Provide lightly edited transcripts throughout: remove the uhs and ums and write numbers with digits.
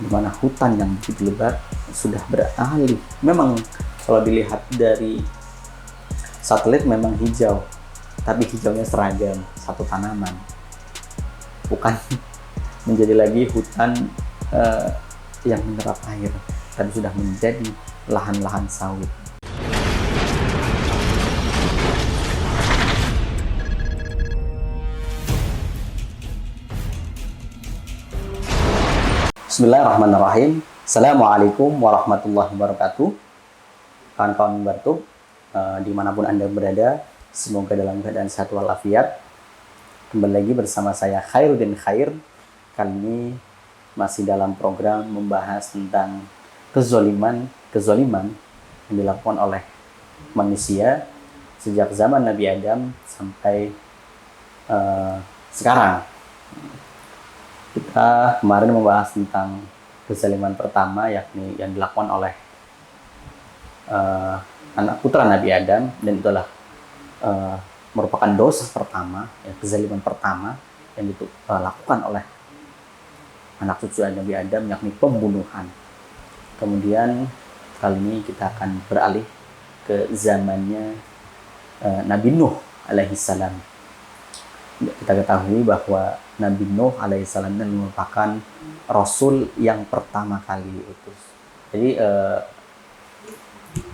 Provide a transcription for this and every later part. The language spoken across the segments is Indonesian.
di mana hutan yang begitu lebat sudah beralih. Memang kalau dilihat dari satelit memang hijau, tapi hijaunya seragam satu tanaman, bukan menjadi lagi hutan yang menyerap air, tapi sudah menjadi lahan-lahan sawit. Bismillahirrahmanirrahim. Assalamualaikum warahmatullahi wabarakatuh. Kawan-kawan Bartuk, dimanapun Anda berada, semoga dalam keadaan sehat walafiat. Kembali lagi bersama saya Khairuddin Khair. Kali ini masih dalam program membahas tentang kezoliman yang dilakukan oleh manusia sejak zaman Nabi Adam sampai sekarang. Kita kemarin membahas tentang kezaliman pertama, yakni yang dilakukan oleh anak putra Nabi Adam, dan itulah merupakan dosa pertama, ya, kezaliman pertama yang dilakukan oleh anak cucu Nabi Adam, yakni pembunuhan. Kemudian kali ini kita akan beralih ke zamannya Nabi Nuh alaihissalam. Kita ketahui bahwa Nabi Nuh alaihissalam merupakan Rasul yang pertama kali diutus.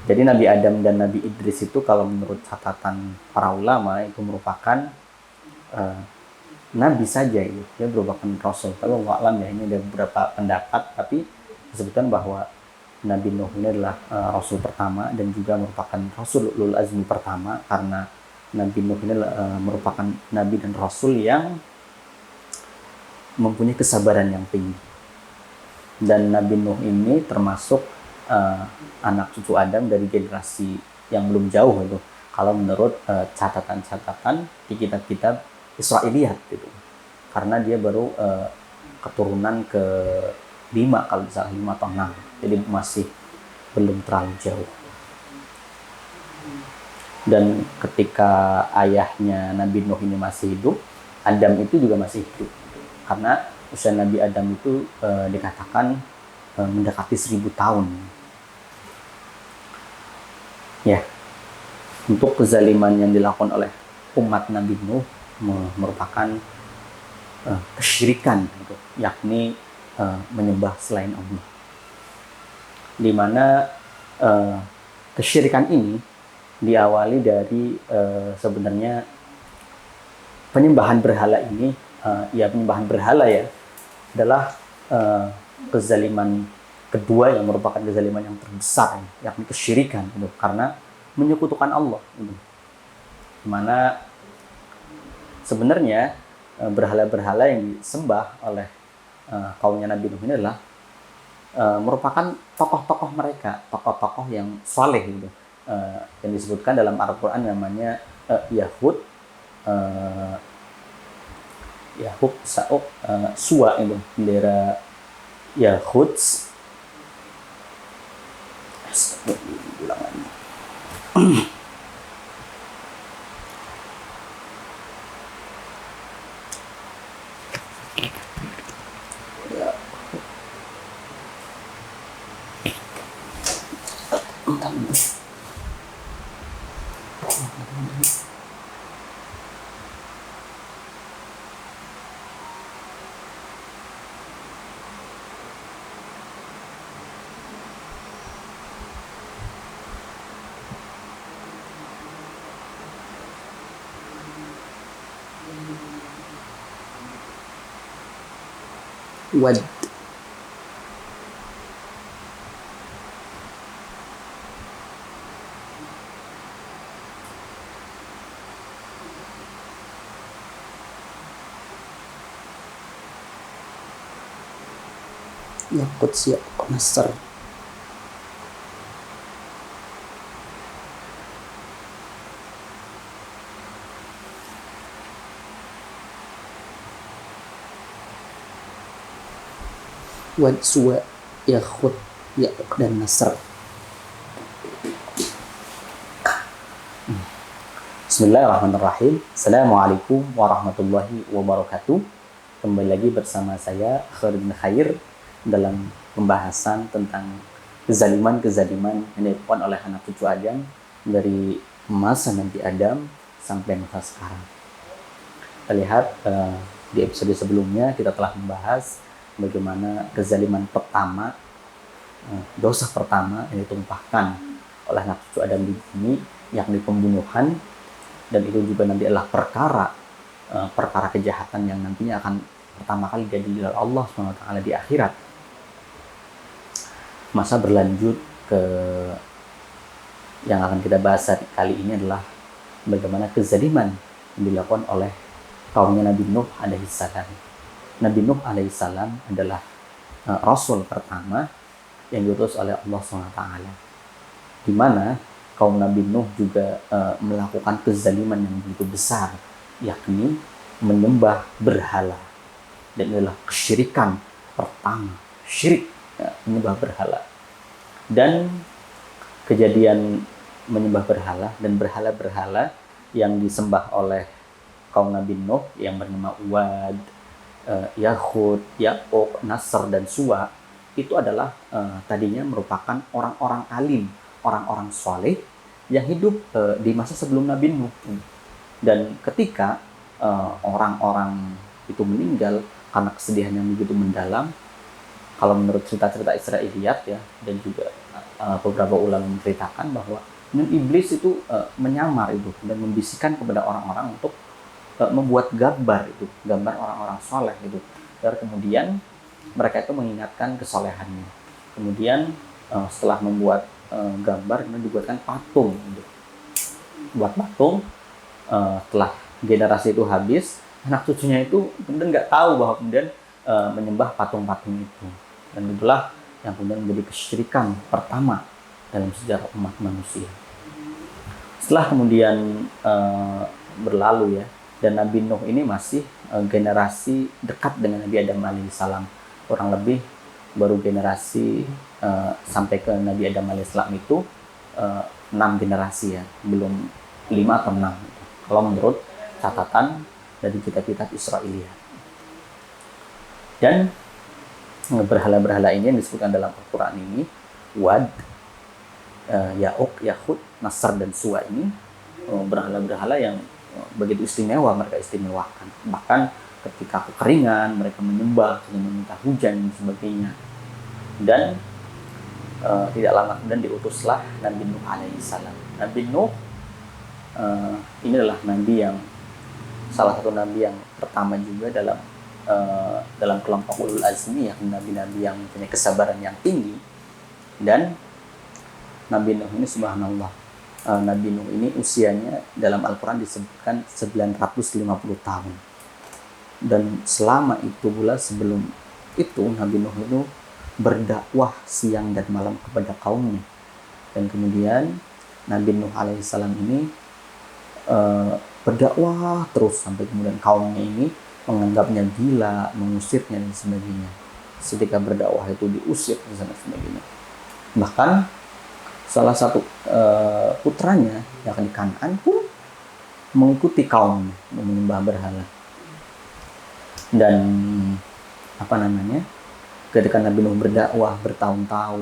Jadi Nabi Adam dan Nabi Idris itu kalau menurut catatan para ulama itu merupakan Nabi saja, gitu. Dia merupakan Rasul. Tapi Allah alam ya, ini ada beberapa pendapat, tapi disebutkan bahwa Nabi Nuh ini adalah Rasul pertama dan juga merupakan Rasul ulul azmi pertama, karena Nabi Nuh ini merupakan Nabi dan Rasul yang mempunyai kesabaran yang tinggi. Dan Nabi Nuh ini termasuk anak cucu Adam dari generasi yang belum jauh itu, kalau menurut catatan-catatan di kitab-kitab Israiliyat gitu. Karena dia baru keturunan ke-5, kalau misalnya 5 atau 6. Jadi masih belum terlalu jauh. Dan ketika ayahnya Nabi Nuh ini masih hidup, Adam itu juga masih hidup. Karena usia Nabi Adam itu dikatakan mendekati 1000 tahun. Ya, untuk kezaliman yang dilakukan oleh umat Nabi Nuh merupakan kesyirikan, gitu, yakni menyembah selain Allah. Di mana kesyirikan ini diawali dari sebenarnya penyembahan berhala ini, penyembahan berhala ya, adalah kezaliman kedua yang merupakan kezaliman yang terbesar, yakni kesyirikan, gitu, karena menyekutukan Allah, gitu. Dimana sebenarnya berhala-berhala yang disembah oleh kaumnya Nabi Nuh ini adalah merupakan tokoh-tokoh mereka, tokoh-tokoh yang saleh, gitu. Yang disebutkan dalam Al-Quran namanya Yahud, Sa'uk, Suwa, itu bendera Yahud. Ulangannya. Wad. Yakut siap Nasr. Wad, Suwa, Yahud, Ya'uq, dan Nasr. Bismillahirrahmanirrahim. Assalamualaikum warahmatullahi wabarakatuh. Kembali lagi bersama saya Khairuddin Khair dalam pembahasan tentang kezaliman-kezaliman yang dilakukan oleh anak cucu Adam dari masa Nabi Adam sampai masa sekarang. Kita lihat di episode sebelumnya kita telah membahas bagaimana kezaliman pertama, dosa pertama yang ditumpahkan oleh anak cucu Adam di bumi, yakni pembunuhan, dan itu juga nanti adalah perkara kejahatan yang nantinya akan pertama kali diadili oleh Allah SWT di akhirat. Masa berlanjut ke yang akan kita bahas kali ini adalah bagaimana kezaliman yang dilakukan oleh kaumnya Nabi Nuh alaihissalam. Nabi Nuh alaihissalam adalah rasul pertama yang diutus oleh Allah SWT, di mana kaum Nabi Nuh juga melakukan kezaliman yang begitu besar, yakni menyembah berhala. Dan adalah kesyirikan pertama, syirik, menyembah berhala. Dan kejadian menyembah berhala dan berhala-berhala yang disembah oleh kaum Nabi Nuh yang bernama Wad, Yahud, Ya'uq, Nasr, dan Suwa, itu adalah tadinya merupakan orang-orang alim, orang-orang soleh yang hidup di masa sebelum Nabi Nuh. Dan ketika orang-orang itu meninggal karena kesedihan yang begitu mendalam, kalau menurut cerita-cerita Israiliyat ya, dan juga beberapa ulama menceritakan bahwa iblis itu menyamar itu dan membisikkan kepada orang-orang untuk membuat gambar orang-orang soleh itu. Dan kemudian mereka itu mengingatkan kesolehannya. Kemudian setelah membuat gambar, kemudian dibuatkan patung. Buat patung, setelah generasi itu habis, anak cucunya itu kemudian nggak tahu bahwa kemudian menyembah patung-patung itu. Dan itulah yang kemudian menjadi kesyirikan pertama dalam sejarah umat manusia. Setelah kemudian berlalu ya, dan Nabi Nuh ini masih generasi dekat dengan Nabi Adam alaihissalam. Kurang lebih baru generasi sampai ke Nabi Adam alaihissalam itu 6 generasi ya, belum 5 atau 6 kalau menurut catatan dari kitab-kitab Israiliyat. Dan berhala-berhala ini yang disebutkan dalam Al-Quran ini, Wad, Ya'uq, Yahud, Nasr, dan Suwa ini berhala-berhala yang begitu istimewa, mereka istimewakan. Bahkan ketika kekeringan, mereka menyembah, meminta hujan, dan sebagainya. Dan tidak lama kemudian diutuslah Nabi Nuh alaihissalam. Nabi Nuh ini adalah nabi yang salah satu nabi yang pertama juga dalam kelompok ulul azmi, yakni nabi-nabi yang mempunyai kesabaran yang tinggi. Dan Nabi Nuh ini subhanallah, Nabi Nuh ini usianya dalam Al-Quran disebutkan 950 tahun. Dan selama itu pula, sebelum itu Nabi Nuh itu berdakwah siang dan malam kepada kaumnya. Dan kemudian Nabi Nuh alaihissalam ini berdakwah terus sampai kemudian kaumnya ini menganggapnya gila, mengusirnya, dan sebagainya. Ketika berdakwah itu diusir dan sebagainya. Bahkan salah satu putranya yang di Kanaan pun mengikuti kaumnya menyembah berhala. Dan ketika Nabi Nuh berdakwah bertahun-tahun,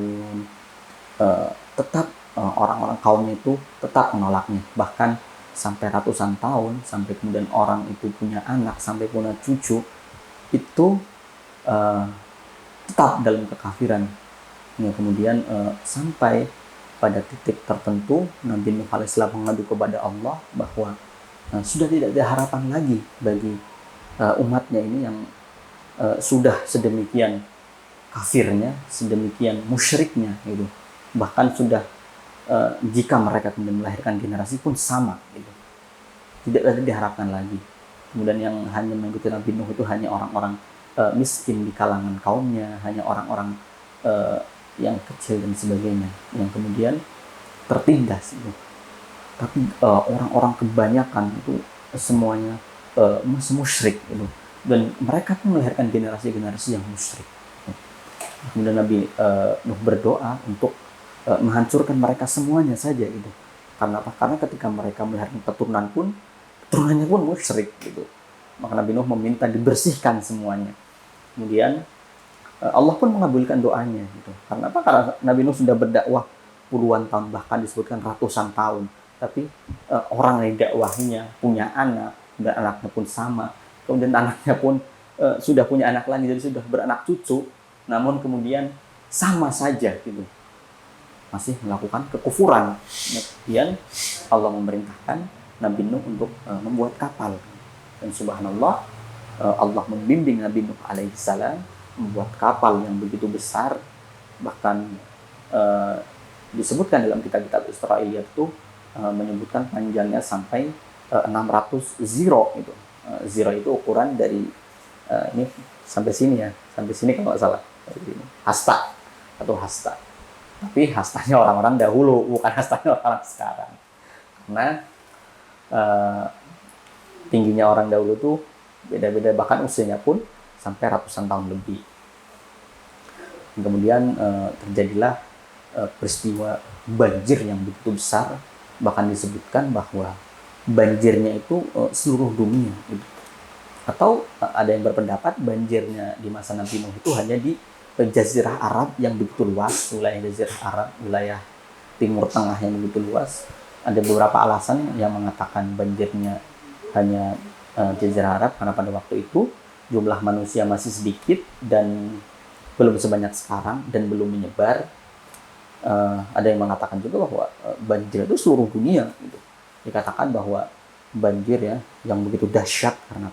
tetap orang-orang kaumnya itu tetap menolaknya. Bahkan sampai ratusan tahun, sampai kemudian orang itu punya anak, sampai punya cucu, itu tetap dalam kekafiran. Ya, kemudian sampai pada titik tertentu Nabi Nuh alaihissalam mengadu kepada Allah bahwa sudah tidak ada harapan lagi bagi umatnya ini yang sudah sedemikian kafirnya, sedemikian musyriknya gitu. Bahkan sudah jika mereka kemudian melahirkan generasi pun sama gitu. Tidak ada diharapkan lagi. Kemudian yang hanya mengikuti Nabi Nuh itu hanya orang-orang miskin di kalangan kaumnya, hanya orang-orang yang kecil dan sebagainya, yang kemudian tertindas itu. Tapi orang-orang kebanyakan itu semuanya masih musyrik gitu. Dan mereka pun melahirkan generasi-generasi yang musyrik. Kemudian Nabi Nuh berdoa untuk menghancurkan mereka semuanya saja gitu. Karena apa? Karena ketika mereka melahirkan keturunannya pun musyrik gitu. Maka Nabi Nuh meminta dibersihkan semuanya. Kemudian Allah pun mengabulkan doanya gitu. Karena apa? Karena Nabi Nuh sudah berdakwah puluhan tahun, bahkan disebutkan ratusan tahun. Tapi orang yang dakwahnya punya anak, dan anaknya pun sama. Kemudian anaknya pun sudah punya anak lagi, jadi sudah beranak cucu. Namun kemudian sama saja gitu, masih melakukan kekufuran. Kemudian Allah memerintahkan Nabi Nuh untuk membuat kapal. Dan subhanallah, Allah membimbing Nabi Nuh alaihissalam membuat kapal yang begitu besar. Bahkan disebutkan dalam kitab-kitab Israiliyat itu menyebutkan panjangnya sampai 600 ziro itu. Ziro itu ukuran dari ini sampai sini ya, sampai sini kalau nggak salah. Hasta atau hasta. Tapi hastanya orang-orang dahulu, bukan hastanya orang sekarang. Karena tingginya orang dahulu tuh beda-beda, bahkan usianya pun sampai ratusan tahun lebih. Dan kemudian terjadilah peristiwa banjir yang begitu besar, bahkan disebutkan bahwa banjirnya itu seluruh dunia. Atau ada yang berpendapat banjirnya di masa Nabi Nuh itu hanya di Jazirah Arab yang begitu luas, wilayah Jazirah Arab, wilayah Timur Tengah yang begitu luas. Ada beberapa alasan yang mengatakan banjirnya hanya Jazirah Arab, karena pada waktu itu jumlah manusia masih sedikit dan belum sebanyak sekarang dan belum menyebar. Ada yang mengatakan juga bahwa banjir itu seluruh dunia. Gitu. Dikatakan bahwa banjir ya yang begitu dahsyat karena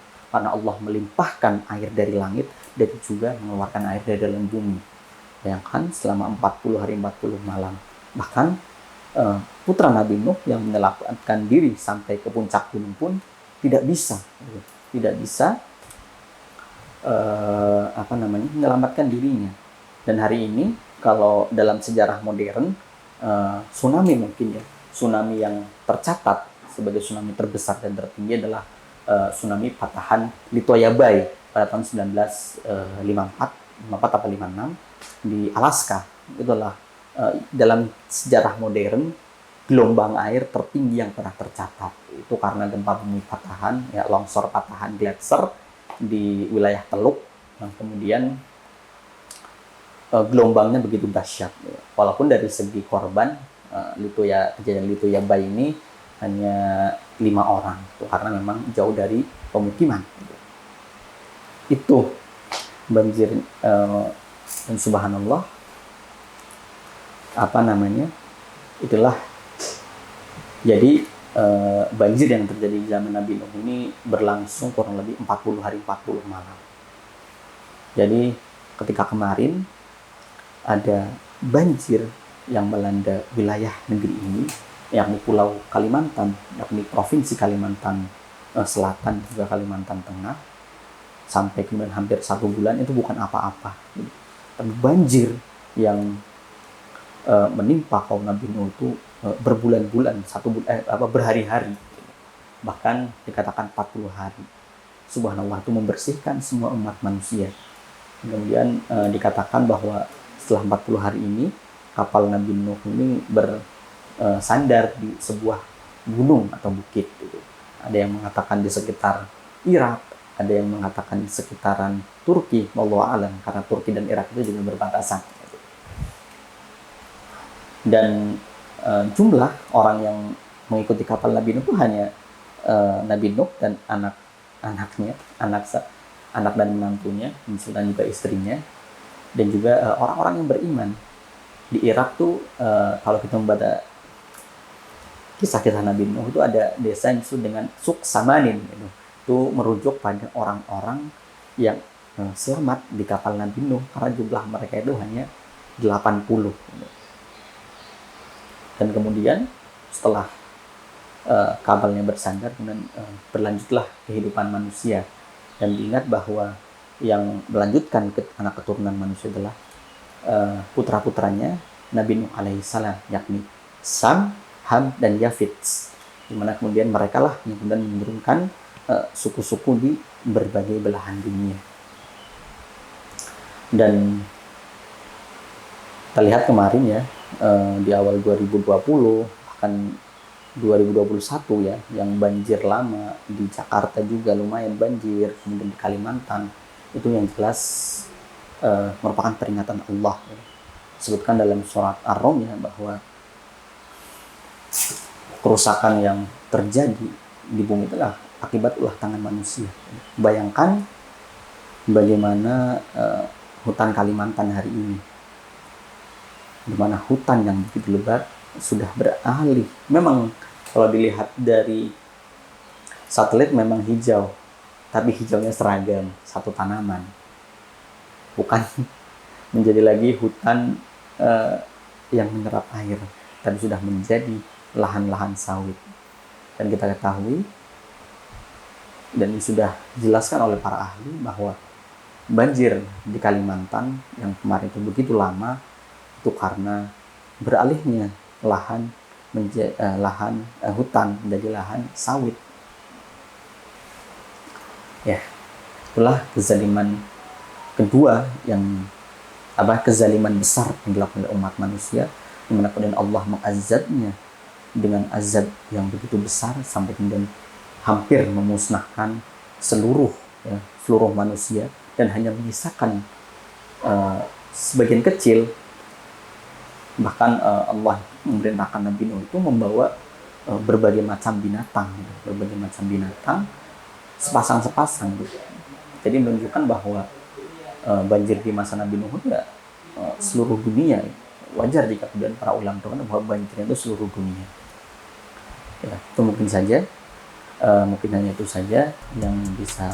Allah melimpahkan air dari langit dan juga mengeluarkan air dari dalam bumi. Bayangkan selama 40 hari 40 malam. Bahkan putra Nabi Nuh yang menyelamatkan diri sampai ke puncak gunung pun tidak bisa menyelamatkan dirinya. Dan hari ini kalau dalam sejarah modern, tsunami mungkin ya, tsunami yang tercatat sebagai tsunami terbesar dan tertinggi adalah tsunami patahan Litoya Bay pada tahun 1954 atau 56 di Alaska. Itulah dalam sejarah modern gelombang air tertinggi yang pernah tercatat. Itu karena gempa bumi patahan, ya, longsor patahan gletser di wilayah Teluk, yang kemudian gelombangnya begitu dahsyat. Walaupun dari segi korban, kejadian Litoya Bay ini hanya 5 orang, karena memang jauh dari pemukiman. Itu banjir, dan subhanallah, itulah jadi banjir yang terjadi di zaman Nabi Nuh ini berlangsung kurang lebih 40 hari 40 malam. Jadi ketika kemarin ada banjir yang melanda wilayah negeri ini, yakni Pulau Kalimantan, yakni Provinsi Kalimantan Selatan juga Kalimantan Tengah, sampai kemudian hampir 1 bulan, itu bukan apa-apa. Tapi banjir yang menimpa kaum Nabi Nuh itu berbulan-bulan, berhari-hari, bahkan dikatakan 40 hari. Subhanallah, itu membersihkan semua umat manusia. Kemudian dikatakan bahwa setelah 40 hari ini kapal Nabi Nuh ini bersandar di sebuah gunung atau bukit. Ada yang mengatakan di sekitar Irak, ada yang mengatakan di sekitaran Turki, wallahu a'lam, karena Turki dan Irak itu juga berbatasan. Dan jumlah orang yang mengikuti kapal Nabi Nuh itu hanya Nabi Nuh dan anak-anaknya, anak dan menantunya, dan juga istrinya, dan juga orang-orang yang beriman. Di Irak tuh kalau kita membaca kisah-kisah Nabi Nuh, itu ada desa yang disebut dengan Suk Samanin. Itu merujuk pada orang-orang yang selamat di kapal Nabi Nuh, karena jumlah mereka itu hanya 80. Dan kemudian setelah kapalnya bersandar, kemudian berlanjutlah kehidupan manusia. Dan diingat bahwa yang melanjutkan anak keturunan manusia adalah putra-putranya Nabi Nuh alaihissalam, yakni Sam, Ham, dan Yafid. Di mana kemudian mereka lah yang kemudian menurunkan suku-suku di berbagai belahan dunia. Dan kita lihat kemarin ya, di awal 2020, bahkan 2021 ya, yang banjir lama di Jakarta juga lumayan banjir, kemudian di Kalimantan, itu yang jelas merupakan peringatan Allah. Disebutkan dalam surat Ar-Rum ya, bahwa kerusakan yang terjadi di bumi itulah akibat ulah tangan manusia. Bayangkan bagaimana hutan Kalimantan hari ini, di mana hutan yang begitu lebat sudah beralih. Memang kalau dilihat dari satelit memang hijau, tapi hijaunya seragam, satu tanaman. Bukan menjadi lagi hutan yang menyerap air, tapi sudah menjadi lahan-lahan sawit. Dan kita ketahui, dan ini sudah dijelaskan oleh para ahli, bahwa banjir di Kalimantan yang kemarin itu begitu lama, itu karena beralihnya hutan menjadi lahan sawit. Ya, itulah kezaliman kedua kezaliman besar yang dilakukan oleh umat manusia, di mana kemudian Allah mengazabnya dengan azab yang begitu besar sampai kemudian hampir memusnahkan seluruh manusia, dan hanya menyisakan sebagian kecil. Bahkan Allah memerintahkan Nabi Nuh itu membawa berbagai macam binatang sepasang-sepasang gitu. Jadi menunjukkan bahwa banjir di masa Nabi Nuh itu seluruh dunia. Wajar jika kemudian para ulama berkata bahwa banjirnya itu seluruh dunia. Ya, itu mungkin saja, mungkin hanya itu saja yang bisa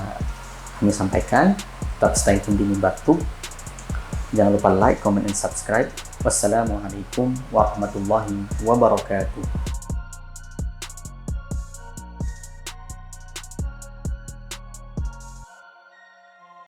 kami sampaikan. Tetap stay tune di Batu. Jangan lupa like, comment, and subscribe. Wassalamualaikum warahmatullahi wabarakatuh.